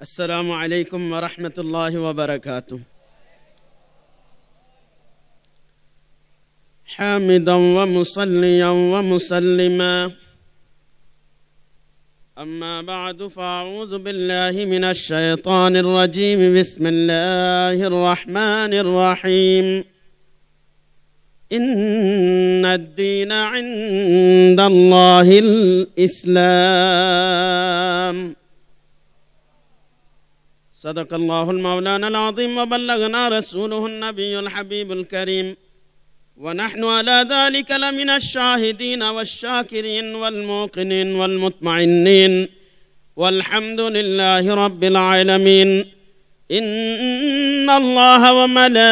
السلام عليكم ورحمة الله وبركاته. حامدا ومصليا ومسلما، أما بعد، فأعوذ بالله من الشيطان الرجيم. بسم الله الرحمن الرحيم. إن الدين عند الله الإسلام. صدق الله المولانا العظيم وبلغنا رسوله النبي الحبيب الكريم، ونحن على ذلك لمن الشاهدين والشاكرين والموقنين والمطمئنين، والحمد لله رب العالمين. إن الله وملائكته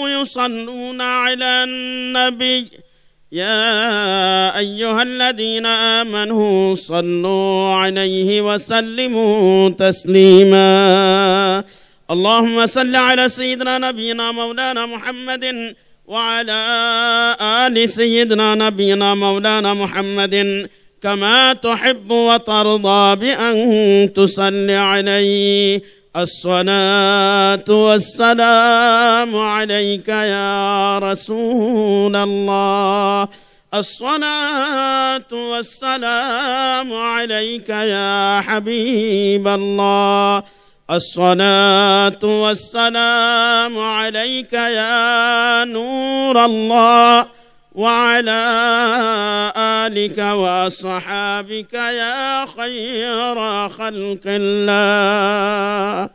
يصلون على النبي، يا أيها الذين آمنوا صلوا عليه وسلموا تسليما. اللهم صل على سيدنا نبينا مولانا محمد وعلى آل سيدنا نبينا مولانا محمد كما تحب وترضى بأن تصلي عليه. الصلاة والسلام عليك يا رسول الله، الصلاة والسلام عليك يا حبيب الله، الصلاة والسلام عليك يا نور الله، وعلى آلك وصحابك يا خير خلق الله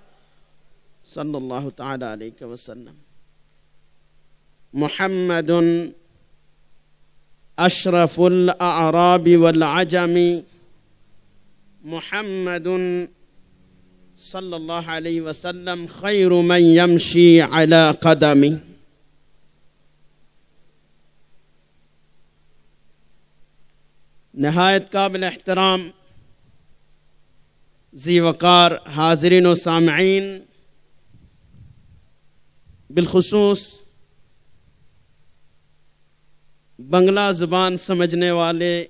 صلى الله تعالى عليك وسلم. محمد أشرف الأعراب والعجم، محمد صلى الله عليه وسلم خير من يمشي على قدمه. नहायत काबिल एहतराम ज़ी वक़ार हाज़रीन व सामईन, बिलखुसूस बंगला ज़ुबान समझने वाले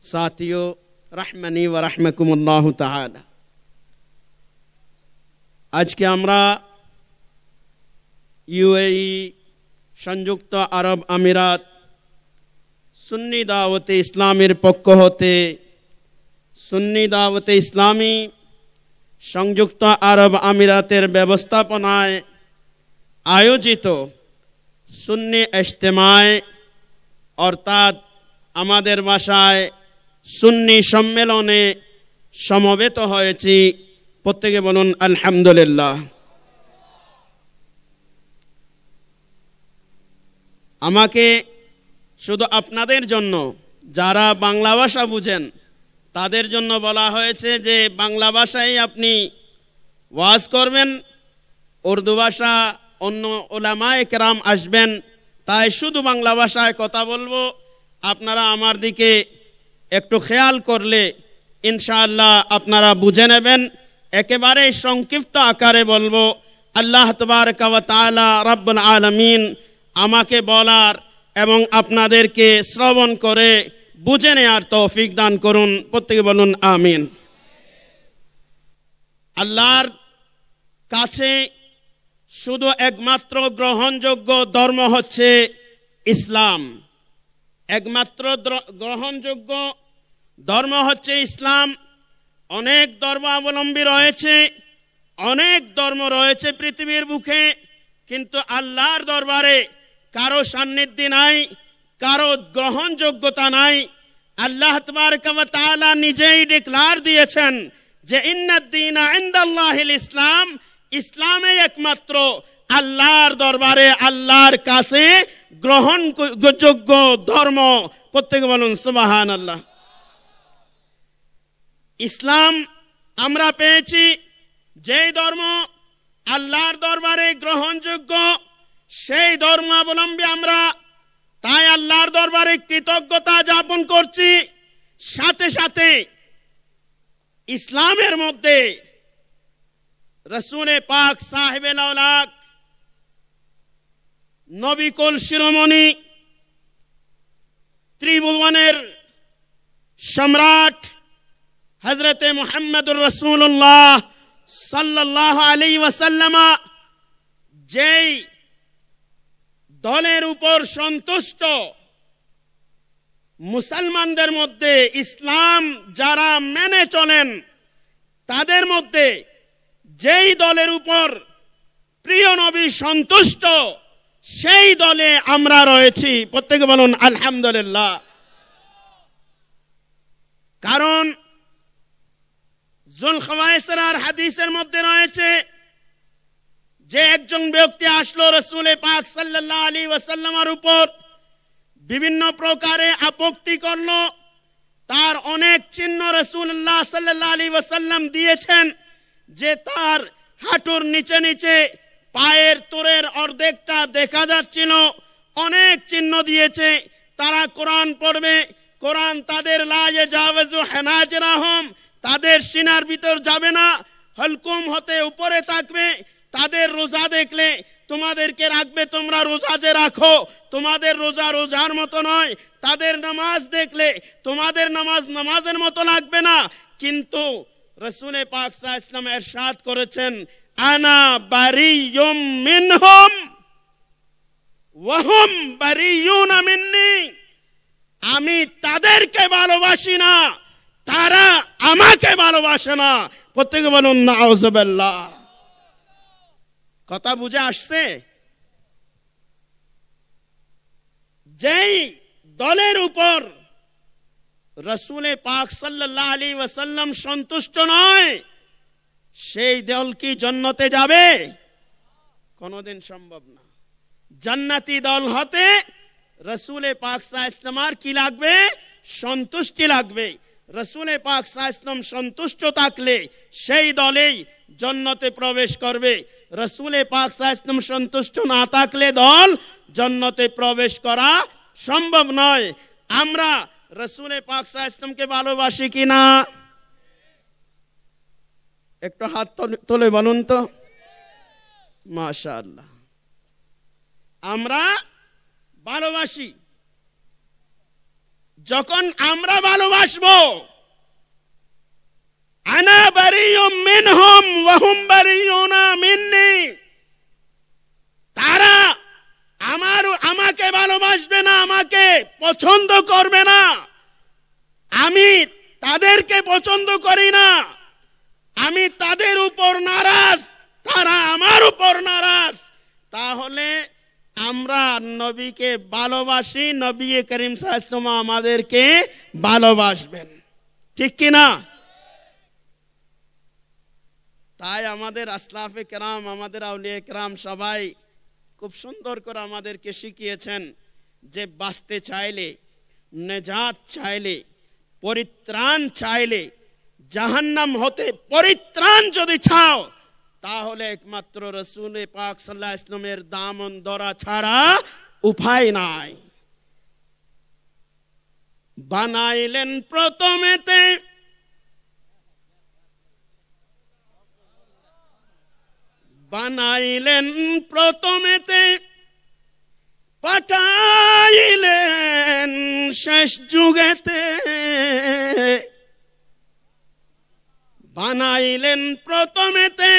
साथियों, रहमनी व रहमकुमुल्लाहु ताला। आज के আমরা यूएई संयुक्त আরব আমিরাত সুন্নি দাওয়াতে ইসলামের পক্ষ হতে সুন্নি দাওয়াতে ইসলামী সংযুক্ত আরব আমিরাতের ব্যবস্থাপনায় আয়োজিত সুন্নি ইজতেমায় অর্থাৎ আমাদের ভাষায় সুন্নি সম্মেলনে সমবেত হয়েছি। প্রত্যেকে বলুন আলহামদুলিল্লাহ। আমাকে শুধু আপনাদের জন্য, যারা বাংলা ভাষা বুঝেন তাদের জন্য বলা হয়েছে যে বাংলা ভাষায় আপনি ওয়াজ করবেন, উর্দু ভাষা অন্য উলামায়ে কেরাম আসবেন, তাই শুধু বাংলা ভাষায় কথা বলবো। আপনারা আমার দিকে একটু খেয়াল করলে ইনশাআল্লাহ আপনারা বুঝে নেবেন। একেবারে সংক্ষিপ্ত আকারে বলবো। আল্লাহ তাবারকা ওয়া তাআলা রাব্বুল আলামিন আমাকে বলার এবং আপনাদেরকে শ্রবণ করে বুঝে নেওয়ার তৌফিক দান করুন। প্রত্যেকে বলুন আমিন। আল্লাহর কাছে শুধু একমাত্র গ্রহণযোগ্য ধর্ম হচ্ছে ইসলাম। একমাত্র গ্রহণযোগ্য ধর্ম হচ্ছে ইসলাম। অনেক ধর্মাবলম্বী রয়েছে, অনেক ধর্ম রয়েছে পৃথিবীর বুকে, কিন্তু আল্লাহর দরবারে কারো সান্নিধ্য নাই, কারো গ্রহণযোগ্যতা নাই। আল্লাহ তাবারকা ওয়া তাআলা নিজেই ডিক্লার দিয়েছেন যে ইন্নাদ-দীনা ইনদাল্লাহিল ইসলাম, ইসলামে একমাত্র আল্লাহর দরবারে আল্লাহর কাছে গ্রহণযোগ্য ধর্ম। প্রত্যেকে বলুন সুবহানাল্লাহ। ইসলাম আমরা পেয়েছি, যেই ধর্ম আল্লাহর দরবারে গ্রহণযোগ্য সেই ধর্মাবলম্বী আমরা, তাই আল্লাহর দরবারে কৃতজ্ঞতা জ্ঞাপন করছি। সাথে সাথে ইসলামের মধ্যে রাসূলে পাক সাহেবে লাউলাক নবী কুল শিরোমণি ত্রিভুবনের সম্রাট হযরতে মুহাম্মদুর রাসূলুল্লাহ সাল্লাল্লাহু আলাইহি ওয়াসাল্লাম যেই দলের উপর সন্তুষ্ট, মুসলমানদের মধ্যে ইসলাম যারা মেনে চলেন তাদের মধ্যে যেই দলের উপর প্রিয় নবী সন্তুষ্ট, সেই দলে আমরা রয়েছি। প্রত্যেকে বলুন আলহামদুলিল্লাহ। কারণ যুলখাওয়াইসরার হাদিসের মধ্যে রয়েছে যে একজন ব্যক্তি আসলো রাসূল পাক সাল্লাল্লাহু আলাইহি ওয়াসাল্লামের উপর, বিভিন্ন প্রকারে আপত্তি করলো। তার অনেক চিহ্ন রাসূলুল্লাহ সাল্লাল্লাহু আলাইহি ওয়াসাল্লাম দিয়েছেন, যে তার হাঁটুর নিচে নিচে পায়ের তোরের অর্ধেকটা দেখা যাচ্ছিল। অনেক চিহ্ন দিয়েছে। তারা কোরআন পড়বে, কোরআন তাদের লা ইয়াজাওয়াজু হানাজিরাহুম, তাদের সিনার ভিতর যাবে না, হলকুম হতে উপরে থাকবে। তাদের রোজা দেখলে তোমাদেরকে রাখবে, তোমরা রোজা যে রাখো তোমাদের রোজা রোজার মতো নয়। তাদের নামাজ দেখলে তোমাদের নামাজ নামাজের মতো লাগবে না। কিন্তু রাসূল পাক সাল্লাল্লাহু আলাইহি ওয়াসাল্লাম ইরশাদ করেছেন, আনা বারিয়ুম মিনহুম ওয়া হুম বারিয়ুনা মিন্নি, আমি তাদেরকে ভালোবাসি না, তারা আমাকে ভালোবাসে না। প্রত্যেকে বলুন নাউযুবিল্লাহ। কথা বুঝে আসছে? যেই দলের উপর রাসূল পাক সাল্লাল্লাহু আলাইহি ওয়াসাল্লাম সন্তুষ্ট নয়, সেই দল কি জান্নাতে যাবে? কোনোদিন সম্ভব না। জান্নাতি দল হতে রাসূল পাক সাল্লাল্লাহু আলাইহি ওয়াসাল্লামের কি লাগবে? সন্তুষ্টি লাগবে। রাসূল পাক সাল্লাল্লাহু আলাইহি ওয়াসাল্লাম সন্তুষ্ট থাকলে সেই দলেই জান্নাতে প্রবেশ করবে। রাসূল পাক সাল্লাল্লাহু আলাইহি ওয়াসাল্লাম সন্তুষ্ট না থাকলে দল জান্নাতে প্রবেশ করা সম্ভব নয়। আমরা রাসূল পাক সাল্লাল্লাহু আলাইহি ওয়াসাল্লামকে ভালোবাসি কিনা? একটু হাত তুলে বলুন তো। মাশাআল্লাহ, আমরা ভালোবাসি। যখন আমরা ভালোবাসবো, আনা বারিয়ুম মিনহুম ওয়া হুম বারিয়ুনা মিন্নি, তারা আমাকে ভালোবাসবে না, আমাকে পছন্দ করবে না, আমি তাদেরকে পছন্দ করি না, আমি তাদের উপর নারাজ, তারা আমার উপর নারাজ। তাহলে আমরা নবীকে ভালোবাসি, নবী করিম সাল্লাল্লাহু আলাইহি ওয়াসাল্লাম আমাদেরকে ভালোবাসবেন, ঠিক কি না? তাই আমাদের আসলাফে কেরাম, আমাদের আউলিয়া কেরাম সবাই খুব সুন্দর করে আমাদেরকে শিখিয়েছেন যে বাঁচতে চাইলে, নেজাত চাইলে, পরিত্রাণ চাইলে, জাহান্নাম হতে পরিত্রাণ যদি চাও, তাহলে একমাত্র রাসূল পাক সাল্লাল্লাহু আলাইহি ওয়াসাল্লামের দামন ধরা ছাড়া উপায় নাই। বানাইলেন প্রথমেতে বানাইলেন প্রথমেতে, পাঠাইলেন শেষ যুগেতে। বানাইলেন প্রথমেতে,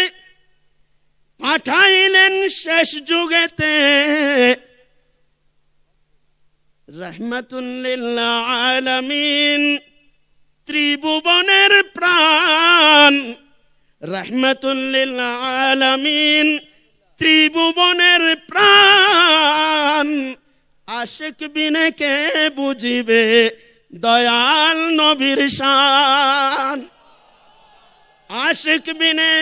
পাঠাইলেন শেষ যুগেতে। রহমাতুল লিল আলামিন, ত্রিভুবনের প্রাণ। রহমাতুল লিল আলামিন, ত্রিভুবনের প্রাণ। আশিক বিনে কে বুঝিবে দয়াল নবীর শান। আশিক বিনে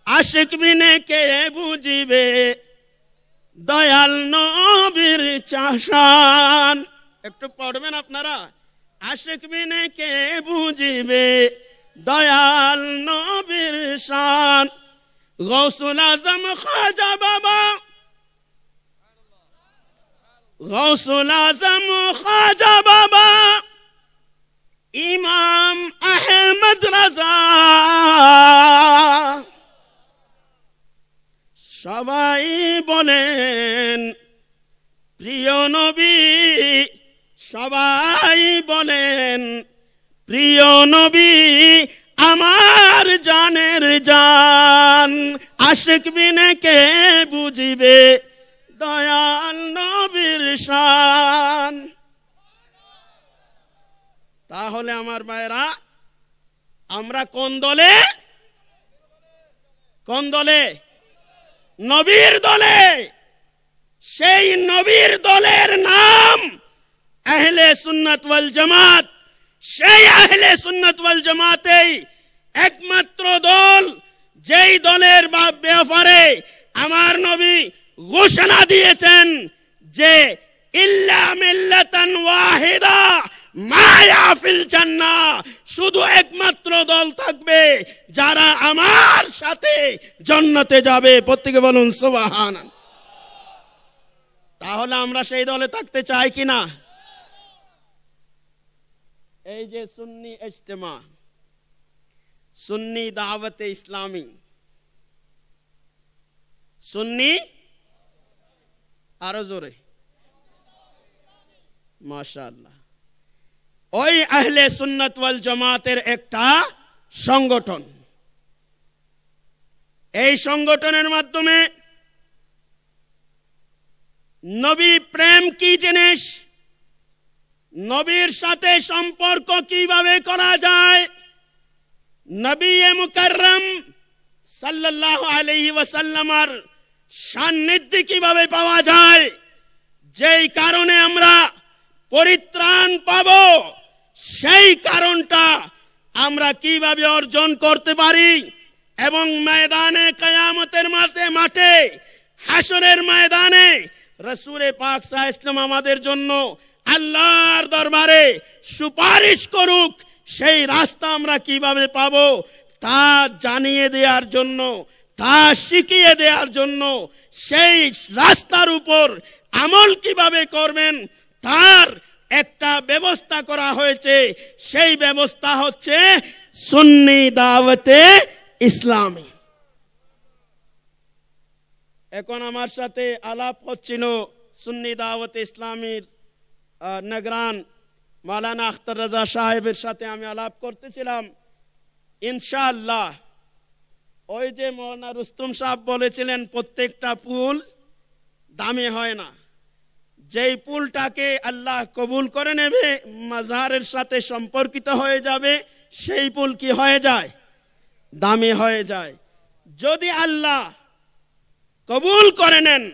আশিক বিনে কে বুঝিবে দয়াল নবীর শান। একটু পড়বেন আপনারা। আশিক বিনে কে বুঝিবে দয়াল নবীর শান। গৌসুল আজম খাজা বাবা, গৌসুল আজম খাজা বাবা, ইমাম আহমদ রাজা, সবাই বলেন প্রিয় নবী সবাই বলেন প্রিয় নবী আমার জানের জান, আশিক বিনে কে বুঝিবে দয়াল নবীর শান। তাহলে আমার ভাইরা, আমরা কোন দলে? কোন দলে? নবীর দলে। সেই নবীর দলের নাম আহলে সুন্নাত ওয়াল জামাত। সেই আহলে সুন্নাত ওয়াল জামাতেই একমাত্র দল যেই দলের ব্যাপারে আমার নবী ঘোষণা দিয়েছেন যে ইল্লা মিল্লাতান ওয়াহিদা মায়া ফিল জান্নাহ, শুধু একমাত্র দল থাকবে যারা আমার সাথে জান্নাতে যাবে। প্রত্যেকে বলুন সুবহানাল্লাহ। তাহলে আমরা সেই দলে থাকতে চাই কিনা? এই যে সুন্নি ইজতেমা, সুন্নি দাওয়াতে ইসলামী, সুন্নি আরো জোরে মাশাআল্লাহ, ওই আহলে সুন্নাত ওয়াল জামাতের একটা সংগঠন। এই সংগঠনের মাধ্যমে নবী প্রেম কি জিনিস, নবীর সাথে সম্পর্ক কিভাবে করা যায়, নবী মুকাররম সাল্লাল্লাহু আলাইহি ওয়াসাল্লামের সান্নিধ্য কিভাবে পাওয়া যায়, যেই কারণে আমরা পরিত্রাণ পাব, সেই কারণটা আমরা কিভাবে অর্জন করতে পারি এবং ময়দানে কিয়ামতের মাঠে হাসরের ময়দানে রাসূল পাক সাল্লাল্লাহু আলাইহি ওয়াসাল্লাম আমাদের জন্য আল্লাহর দরবারে সুপারিশ করুক, সেই রাস্তা আমরা কিভাবে পাব তা জানিয়ে দেওয়ার জন্য, তা শিখিয়ে দেওয়ার জন্য, সেই রাস্তার উপর আমল কিভাবে করবেন তার একটা ব্যবস্থা করা হয়েছে। সেই ব্যবস্থা হচ্ছে সুন্নি দাওয়াতে ইসলামী। এখন আমার সাথে আলাপ হচ্ছিল সুন্নি দাওয়াতে ইসলামীর নগরান মাওলানা আখতার রাজা সাহেবের সাথে আমি আলাপ করতেছিলাম। ইনশাআল্লাহ ওই যে মাওলানা রুস্তম সাহেব বলেছিলেন প্রত্যেকটা ফুল দামি হয় না, যেই ফুলটাকে আল্লাহ কবুল করে নেবে, মাজারের সাথে সম্পর্কিত হয়ে যাবে, সেই ফুল কি হয়ে যায়? দামি হয়ে যায়। যদি আল্লাহ কবুল করে নেন,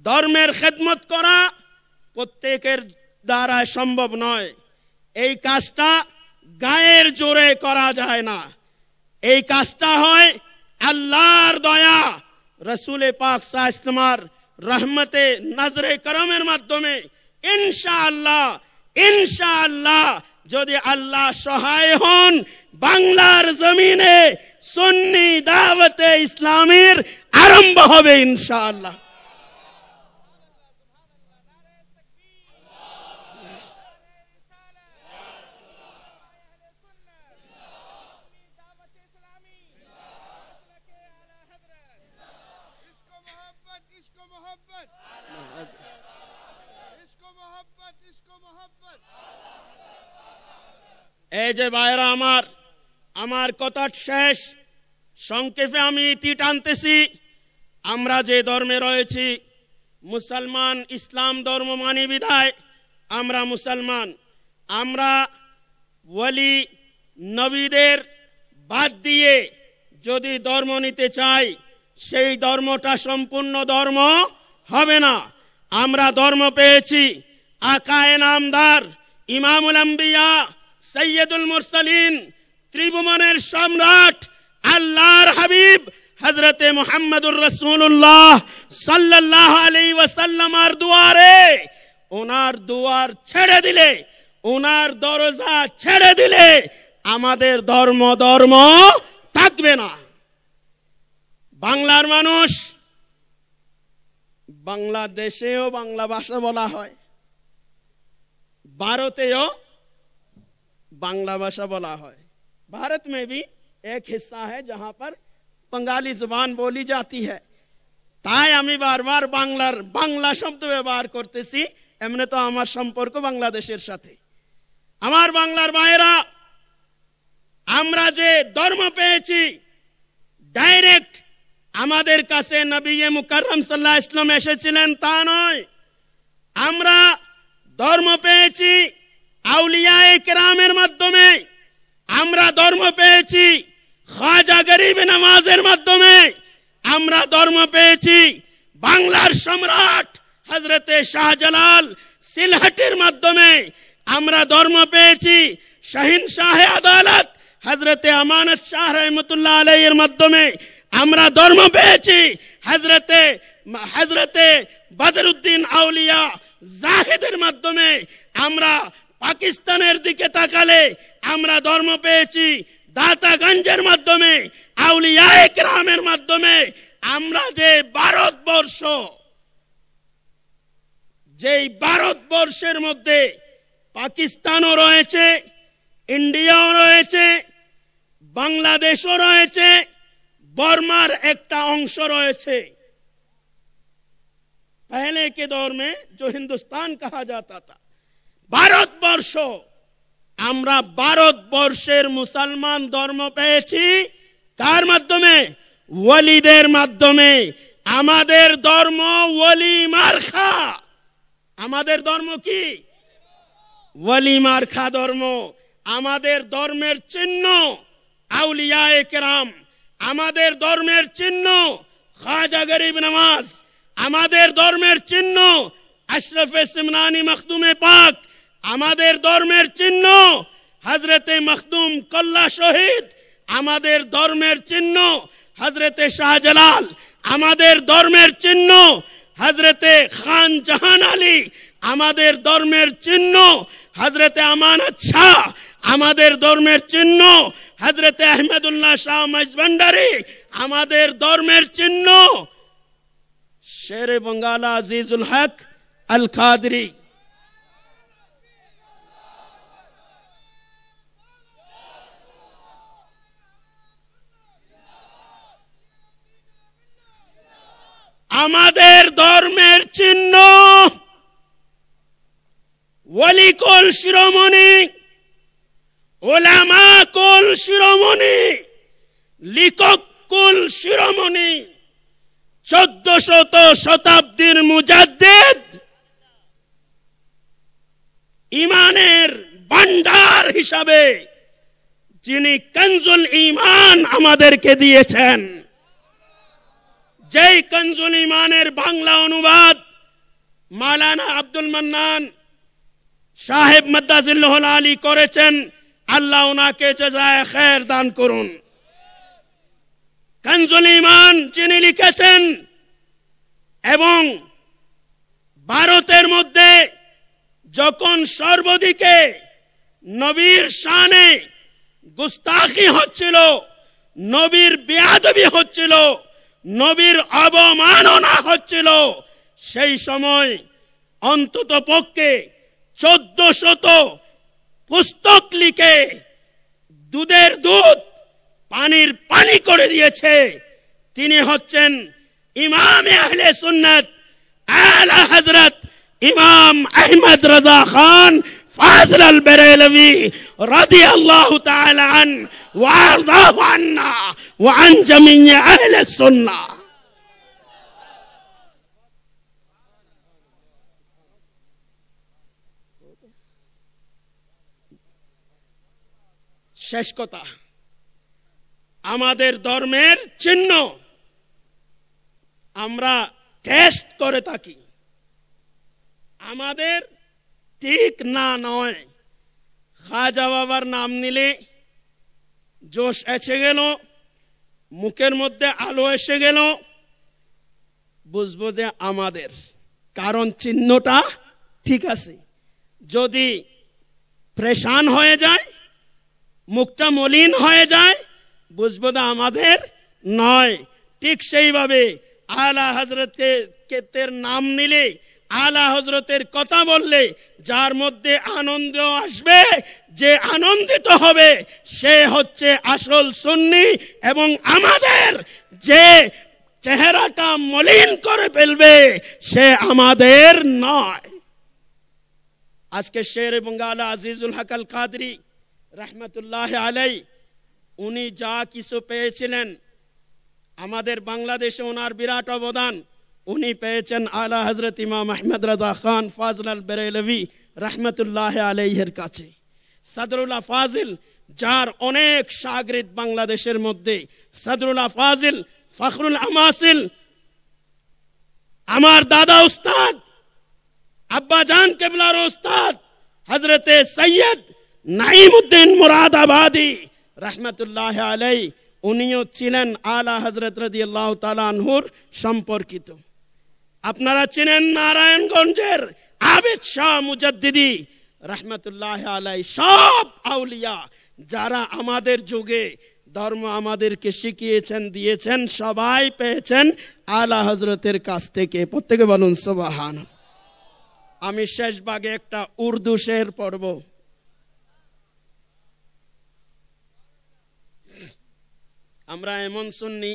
ধর্মের খেদমত করা প্রত্যেকের দ্বারা সম্ভব নয়। এই কাজটা গায়ের জোরে করা যায় না, এই কাজটা হয় আল্লাহর দয়া, রাসূল পাক সাল্লাল্লাহু আলাইহি ওয়াসাল্লামের রহমতে নজরে করমের মাধ্যমে। ইনশাআল্লাহ ইনশাআল্লাহ যদি আল্লাহ সহায় হন, বাংলার জমিনে সুন্নি দাওয়াতে ইসলামের আরম্ভ হবে ইনশাআল্লাহ। এই যে ভাইরা আমার কথা শেষ, সংক্ষেপে আমি ইতি টানতেছি। আমরা যে ধর্মে রয়েছি মুসলমান, ইসলাম ধর্ম মানি বিধায় আমরা মুসলমান। আমরা ওয়ালি নবীদের বাদ দিয়ে যদি ধর্ম নিতে চাই, সেই ধর্মটা সম্পূর্ণ ধর্ম হবে না। আমরা ধর্ম পেয়েছি আকায়ে নামদার, ইমামুল আম্বিয়া, সৈয়দুল মুরসালিন, ত্রিভুবনের সম্রাট, আল্লাহর হাবিব হযরতে মুহাম্মদুর রাসূলুল্লাহ সাল্লাল্লাহু আলাইহি ওয়াসাল্লামের দুয়ারে, ওনার দুয়ার ছেড়ে দিলে, ওনার দরজা ছেড়ে দিলে আমাদের ধর্ম থাকবে না। বাংলার মানুষ, বাংলাদেশেও বাংলা ভাষা বলা হয়, ভারতেও बांग्ला भाषा बोला है। भारत में भी एक हिस्सा है जहां पर बंगाली जुबान बोली जाती है। তাই আমি বারবার বাংলা শব্দ ব্যবহার করতেছি। এমনি তো আমার সম্পর্ক বাংলাদেশের সাথে। আমার বাংলার ভাইয়েরা, আমরা যে ধর্ম পেয়েছি ডাইরেক্ট আমাদের কাছে নবী মুকাররম সাল্লাল্লাহু আলাইহি ওয়াসাল্লাম এসেছিলেন তা নয়। আমরা ধর্ম পেয়েছি আউলিয়ায়ে কেরামের মাধ্যমে, আমরা ধর্ম পেয়েছি খাজা গরিব নওয়াজের মাধ্যমে, আমরা ধর্ম পেয়েছি বাংলার সম্রাট হযরতে শাহজালাল সিলহাটের মাধ্যমে, আমরা ধর্ম পেয়েছি শাহিনশাহে আদালত হযরতে আমানত শাহ রহমাতুল্লাহ আলাইহির মাধ্যমে, আমরা ধর্ম পেয়েছি হযরতে বদরুদ্দিন আউলিয়া জাহিদের মাধ্যমে, আমরা পাকিস্তানের দিকে তাকালে আমরা ধর্ম পেয়েছি দাতাগঞ্জের মাধ্যমে, আউলিয়ায়ে কেরামের মাধ্যমে। আমরা যে ভারতবর্ষ, যেই ভারতবর্ষের মধ্যে পাকিস্তানও রয়েছে, ইন্ডিয়াও রয়েছে, বাংলাদেশও রয়েছে, बर्मार একটা অংশ রয়েছে। पहले के दौर में जो हिंदुस्तान कहा जाता था, भारतवर्ष, আমরা ভারতবর্ষের মুসলমান ধর্ম পেয়েছি কার মাধ্যমে? ওয়ালিদের মাধ্যমে। আমাদের ধর্ম ওয়ালি মার্খা। আমাদের ধর্ম কি? ওয়ালি মার্খা ধর্ম। আমাদের ধর্মের চিহ্ন আউলিয়ায়ে কেরাম, আমাদের ধর্মের চিহ্ন খাজা গরিব নওয়াজ, আমাদের ধর্মের চিহ্ন আশরাফে সিমনানি মখদুমে পাক, আমাদের ধর্মের চিহ্ন হযরতে মখদুম কল্লা শহীদ, আমাদের ধর্মের চিহ্ন হযরতে শাহজালাল, আমাদের ধর্মের চিহ্ন হযরতে খান জাহান আলী, আমাদের ধর্মের চিহ্ন হযরতে আমানত শাহ, আমাদের ধর্মের চিহ্ন হযরতে আহমদুল্লাহ শাহ মজবন্ডারি, আমাদের ধর্মের চিহ্ন শেরে বঙ্গালা আজিজুল হক আল কাদরি। আমাদের ধর্মের চিহ্ন ওয়ালি কুল শিরোমণি, ওলামা কুল শিরোমণি, লিখক কুল শিরোমণি, 1400 শতাব্দীর মুজাদ্দিদ, ইমানের ভান্ডার হিসাবে যিনি কনজুল ঈমান আমাদেরকে দিয়েছেন, যেই কনজুল ঈমানের বাংলা অনুবাদ মাওলানা আব্দুল মান্নান সাহেব মাদ্দাজিল্লাহুল আলী করেছেন, আল্লাহ ওনাকে জাযায়ে খায়ের দান করুন। কনজুল ঈমান যিনি লিখেছেন এবং ভারতের মধ্যে যখন সর্বদিকে নবীর শানে গুস্তাখি হচ্ছিল, নবীর বেয়াদবি হচ্ছিল, নবীর অবমাননা হচ্ছিল, সেই সময় অন্তত পক্ষে 1400 পুস্তক লিখে দুধের দুধ পানির পানি করে দিয়েছে। তিনি হচ্ছেন ইমাম আহলে সুন্নাত আলা হযরত ইমাম আহমদ রাজা খান ফাজল আল বেরেলভী রাদিয়াল্লাহু তাআলা আন ওয়া আরদাহু আন্না ওয়া আন জামিই আহলে সুন্নাহ। শেষ কথা, আমাদের ধর্মের চিহ্ন আমরা টেস্ট করে থাকি, আমাদের ঠিক না নয়। খাজা বাবার নাম নিলে জোশ এসে গেল, মুখের মধ্যে আলো এসে গেল, বুঝবো যে আমাদের, কারণ চিহ্নটা ঠিক আছে। যদি প্রেশান হয়ে যায়, মুখটা মলিন হয়ে যায়, বুঝবো না আমাদের নয়। ঠিক সেইভাবে আলা হযরতের নাম নিলে, আলা হযরতের কথা বললে যার মধ্যে আনন্দ আসবে, যে আনন্দিত হবে সে হচ্ছে আসল সুন্নি। এবং আমাদের যে চেহারাটা মলিন করে ফেলবে সে আমাদের নয়। আজকে শের বঙ্গাল আজিজুল হক আল কাদরি রহমতুল্লাহ আলাই উনি যা কিছু পেয়েছিলেন, আমাদের বাংলাদেশে ওনার বিরাট অবদান। উনি পেয়েছেন আলা হযরত ইমাম আহমদ রাজা খান ফাজল আল বেরেলভি রহমতুল্লাহ আলাইহির কাছে। সদরুল্লাহ ফাজিল, যার অনেক শাগরিদ বাংলাদেশের মধ্যে, সদরুল্লাহ ফাজিল ফখরুল আমাসিল, আমার দাদা উস্তাদ আব্বা জান কেবলার উস্তাদ হযরতে সৈয়দ নাঈমউদ্দিন মুরাদাবাদী রহমতুল্লাহ আলাই, উনিও ছিলেন আলা হযরত রাদিয়াল্লাহু তাআলা আনহুর সম্পর্কিত। আপনারা চিনেন নারায়ণগঞ্জের আবিদ শাহ মুজাদ্দিদি রহমতুল্লাহ আলাই। সব আউলিয়া যারা আমাদের যুগে ধর্ম আমাদেরকে শিখিয়েছেন, দিয়েছেন, সবাই পেয়েছেন আলা হযরতের কাছ থেকে। প্রত্যেকে বলুন সুবহানাল্লাহ। আমি শেষ ভাগে একটা উর্দু শের পড়ব। আমরা এমন শুনি,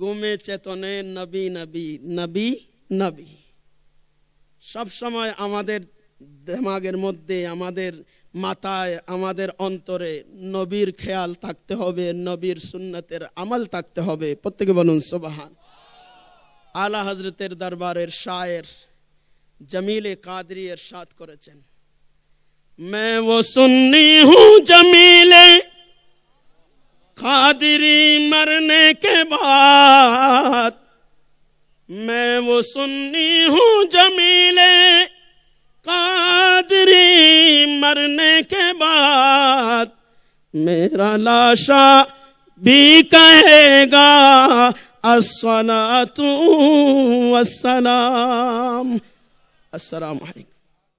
গুমে চেতনে নবী নবী নবী নবী। সব সময় আমাদের দিমাগের মধ্যে, আমাদের মাথায়, আমাদের অন্তরে নবীর খেয়াল থাকতে হবে, নবীর সুন্নতের আমল থাকতে হবে। প্রত্যেকে বলুন সুবহান। আলা হযরতের দরবারের শায়ের জমিলে কাদরি ইরশাদ করেছেন, मैं वो सुन्नी हूँ जमीले कादरी मरने के बाद, मैं वो सुन्नी हूँ जमीले कादरी मरने के बाद, मेरा लाशा भी कहेगा अस्सलातु वस्सलाम। अस्सलामु अलैकुम।